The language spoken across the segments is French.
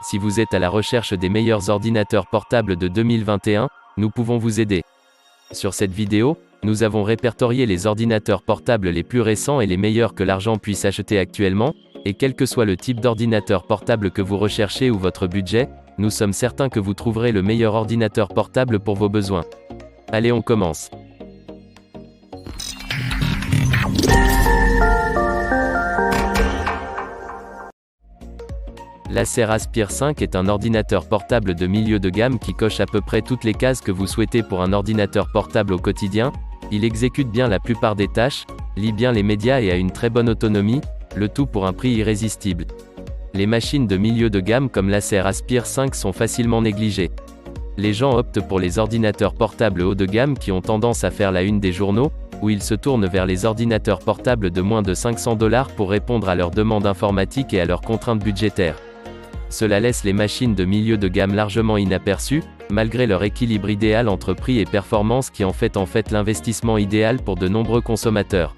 Si vous êtes à la recherche des meilleurs ordinateurs portables de 2021, nous pouvons vous aider. Sur cette vidéo, nous avons répertorié les ordinateurs portables les plus récents et les meilleurs que l'argent puisse acheter actuellement, et quel que soit le type d'ordinateur portable que vous recherchez ou votre budget, nous sommes certains que vous trouverez le meilleur ordinateur portable pour vos besoins. Allez, on commence. L'Acer Aspire 5 est un ordinateur portable de milieu de gamme qui coche à peu près toutes les cases que vous souhaitez pour un ordinateur portable au quotidien. Il exécute bien la plupart des tâches, lit bien les médias et a une très bonne autonomie, le tout pour un prix irrésistible. Les machines de milieu de gamme comme l'Acer Aspire 5 sont facilement négligées. Les gens optent pour les ordinateurs portables haut de gamme qui ont tendance à faire la une des journaux, où ils se tournent vers les ordinateurs portables de moins de 500 $ pour répondre à leurs demandes informatiques et à leurs contraintes budgétaires. Cela laisse les machines de milieu de gamme largement inaperçues, malgré leur équilibre idéal entre prix et performance qui en fait l'investissement idéal pour de nombreux consommateurs.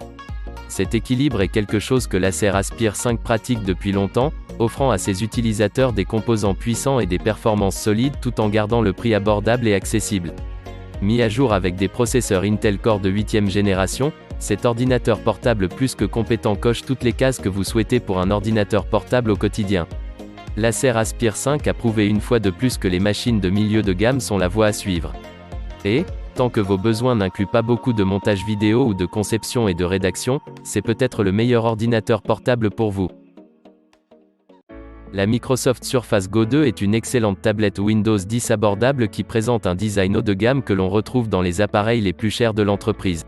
Cet équilibre est quelque chose que l'Acer Aspire 5 pratique depuis longtemps, offrant à ses utilisateurs des composants puissants et des performances solides tout en gardant le prix abordable et accessible. Mis à jour avec des processeurs Intel Core de 8e génération, cet ordinateur portable plus que compétent coche toutes les cases que vous souhaitez pour un ordinateur portable au quotidien. L'Acer Aspire 5 a prouvé une fois de plus que les machines de milieu de gamme sont la voie à suivre. Et, tant que vos besoins n'incluent pas beaucoup de montage vidéo ou de conception et de rédaction, c'est peut-être le meilleur ordinateur portable pour vous. La Microsoft Surface Go 2 est une excellente tablette Windows 10 abordable qui présente un design haut de gamme que l'on retrouve dans les appareils les plus chers de l'entreprise.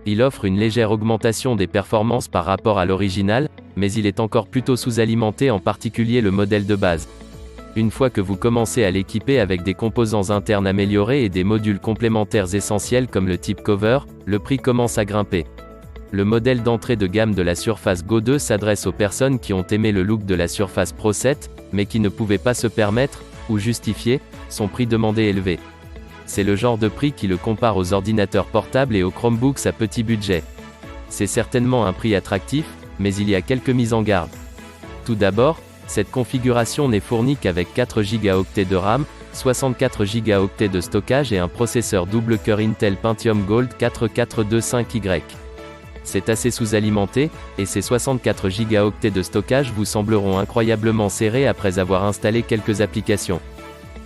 Il offre une légère augmentation des performances par rapport à l'original, mais il est encore plutôt sous-alimenté, en particulier le modèle de base. Une fois que vous commencez à l'équiper avec des composants internes améliorés et des modules complémentaires essentiels comme le type cover, le prix commence à grimper. Le modèle d'entrée de gamme de la Surface Go 2 s'adresse aux personnes qui ont aimé le look de la Surface Pro 7, mais qui ne pouvaient pas se permettre, ou justifier, son prix demandé élevé. C'est le genre de prix qui le compare aux ordinateurs portables et aux Chromebooks à petit budget. C'est certainement un prix attractif, mais il y a quelques mises en garde. Tout d'abord, cette configuration n'est fournie qu'avec 4 Go de RAM, 64 Go de stockage et un processeur double cœur Intel Pentium Gold 4425Y. C'est assez sous-alimenté, et ces 64 Go de stockage vous sembleront incroyablement serrés après avoir installé quelques applications.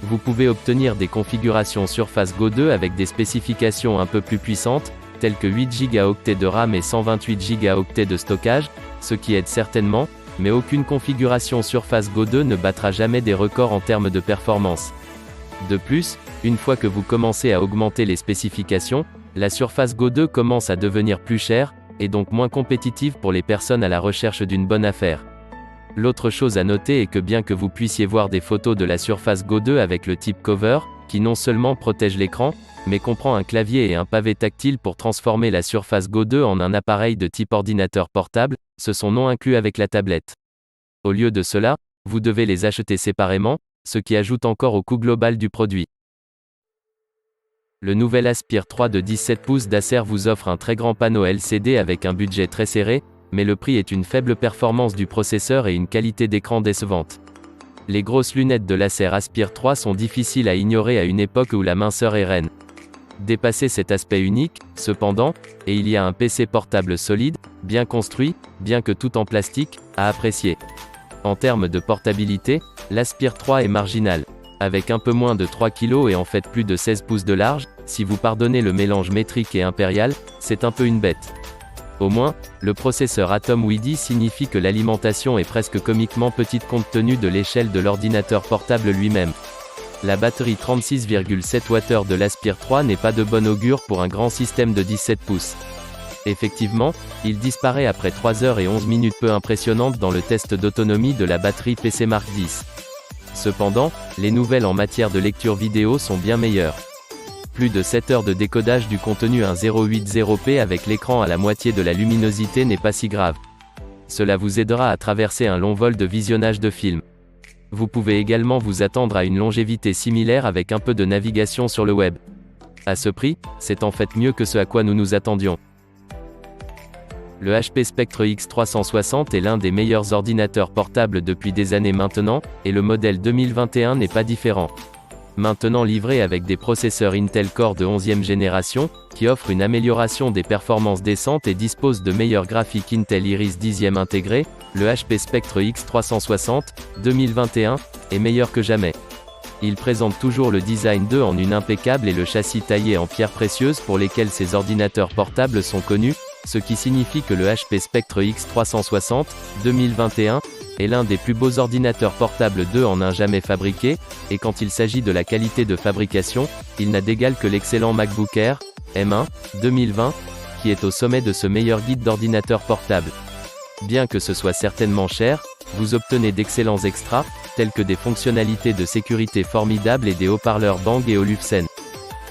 Vous pouvez obtenir des configurations Surface Go 2 avec des spécifications un peu plus puissantes, telles que 8 Go de RAM et 128 Go de stockage, ce qui aide certainement, mais aucune configuration Surface Go 2 ne battra jamais des records en termes de performance. De plus, une fois que vous commencez à augmenter les spécifications, la Surface Go 2 commence à devenir plus chère, et donc moins compétitive pour les personnes à la recherche d'une bonne affaire. L'autre chose à noter est que bien que vous puissiez voir des photos de la Surface Go 2 avec le type cover, qui non seulement protège l'écran, mais comprend un clavier et un pavé tactile pour transformer la Surface Go 2 en un appareil de type ordinateur portable, ce sont non inclus avec la tablette. Au lieu de cela, vous devez les acheter séparément, ce qui ajoute encore au coût global du produit. Le nouvel Aspire 3 de 17 pouces d'Acer vous offre un très grand panneau LCD avec un budget très serré, mais le prix est une faible performance du processeur et une qualité d'écran décevante. Les grosses lunettes de l'Acer Aspire 3 sont difficiles à ignorer à une époque où la minceur est reine. Dépassez cet aspect unique, cependant, et il y a un PC portable solide, bien construit, bien que tout en plastique, à apprécier. En termes de portabilité, l'Aspire 3 est marginal. Avec un peu moins de 3 kg et en fait plus de 16 pouces de large, si vous pardonnez le mélange métrique et impérial, c'est un peu une bête. Au moins, le processeur Atom WiDi signifie que l'alimentation est presque comiquement petite compte tenu de l'échelle de l'ordinateur portable lui-même. La batterie 36,7 Wh de l'Aspire 3 n'est pas de bon augure pour un grand système de 17 pouces. Effectivement, il disparaît après 3 heures et 11 minutes, peu impressionnante dans le test d'autonomie de la batterie PC Mark X. Cependant, les nouvelles en matière de lecture vidéo sont bien meilleures. Plus de 7 heures de décodage du contenu 1080p avec l'écran à la moitié de la luminosité n'est pas si grave. Cela vous aidera à traverser un long vol de visionnage de films. Vous pouvez également vous attendre à une longévité similaire avec un peu de navigation sur le web. À ce prix, c'est en fait mieux que ce à quoi nous nous attendions. Le HP Spectre X360 est l'un des meilleurs ordinateurs portables depuis des années maintenant, et le modèle 2021 n'est pas différent. Maintenant livré avec des processeurs Intel Core de 11e génération, qui offrent une amélioration des performances décentes et dispose de meilleurs graphiques Intel Iris 10e intégrés, le HP Spectre X360 2021 est meilleur que jamais. Il présente toujours le design 2 en une impeccable et le châssis taillé en pierres précieuses pour lesquelles ces ordinateurs portables sont connus, ce qui signifie que le HP Spectre X360 2021 est l'un des plus beaux ordinateurs portables 2 en 1 jamais fabriqués, et quand il s'agit de la qualité de fabrication, il n'a d'égal que l'excellent MacBook Air M1 2020, qui est au sommet de ce meilleur guide d'ordinateur portable. Bien que ce soit certainement cher, vous obtenez d'excellents extras, tels que des fonctionnalités de sécurité formidables et des haut-parleurs Bang & Olufsen.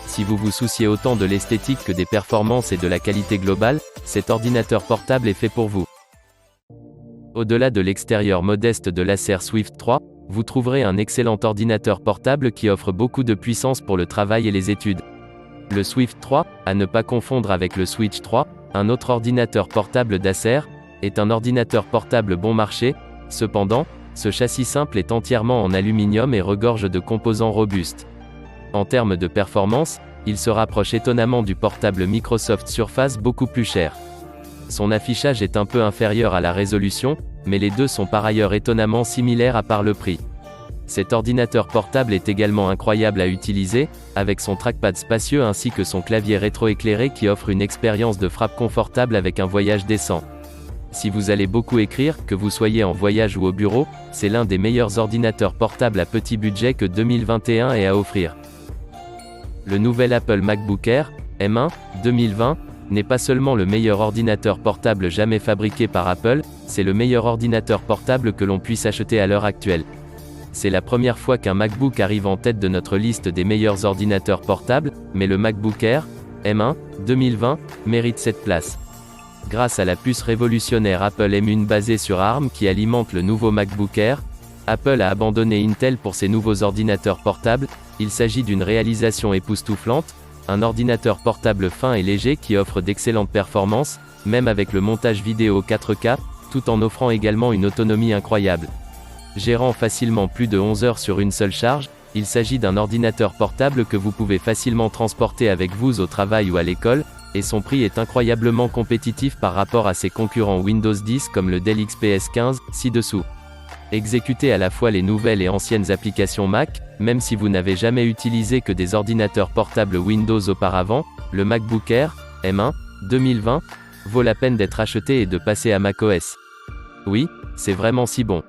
Si vous vous souciez autant de l'esthétique que des performances et de la qualité globale, cet ordinateur portable est fait pour vous. Au-delà de l'extérieur modeste de l'Acer Swift 3, vous trouverez un excellent ordinateur portable qui offre beaucoup de puissance pour le travail et les études. Le Swift 3, à ne pas confondre avec le Switch 3, un autre ordinateur portable d'Acer, est un ordinateur portable bon marché. Cependant, ce châssis simple est entièrement en aluminium et regorge de composants robustes. En termes de performance, il se rapproche étonnamment du portable Microsoft Surface beaucoup plus cher. Son affichage est un peu inférieur à la résolution, mais les deux sont par ailleurs étonnamment similaires à part le prix. Cet ordinateur portable est également incroyable à utiliser, avec son trackpad spacieux ainsi que son clavier rétroéclairé qui offre une expérience de frappe confortable avec un voyage décent. Si vous allez beaucoup écrire, que vous soyez en voyage ou au bureau, c'est l'un des meilleurs ordinateurs portables à petit budget que 2021 ait à offrir. Le nouvel Apple MacBook Air M1 2020 n'est pas seulement le meilleur ordinateur portable jamais fabriqué par Apple, c'est le meilleur ordinateur portable que l'on puisse acheter à l'heure actuelle. C'est la première fois qu'un MacBook arrive en tête de notre liste des meilleurs ordinateurs portables, mais le MacBook Air M1 2020 mérite cette place. Grâce à la puce révolutionnaire Apple M1 basée sur ARM qui alimente le nouveau MacBook Air, Apple a abandonné Intel pour ses nouveaux ordinateurs portables. Il s'agit d'une réalisation époustouflante, un ordinateur portable fin et léger qui offre d'excellentes performances, même avec le montage vidéo 4K, tout en offrant également une autonomie incroyable. Gérant facilement plus de 11 heures sur une seule charge, il s'agit d'un ordinateur portable que vous pouvez facilement transporter avec vous au travail ou à l'école, et son prix est incroyablement compétitif par rapport à ses concurrents Windows 10 comme le Dell XPS 15, ci-dessous. Exécutez à la fois les nouvelles et anciennes applications Mac, même si vous n'avez jamais utilisé que des ordinateurs portables Windows auparavant, le MacBook Air M1 2020 vaut la peine d'être acheté et de passer à macOS. Oui, c'est vraiment si bon.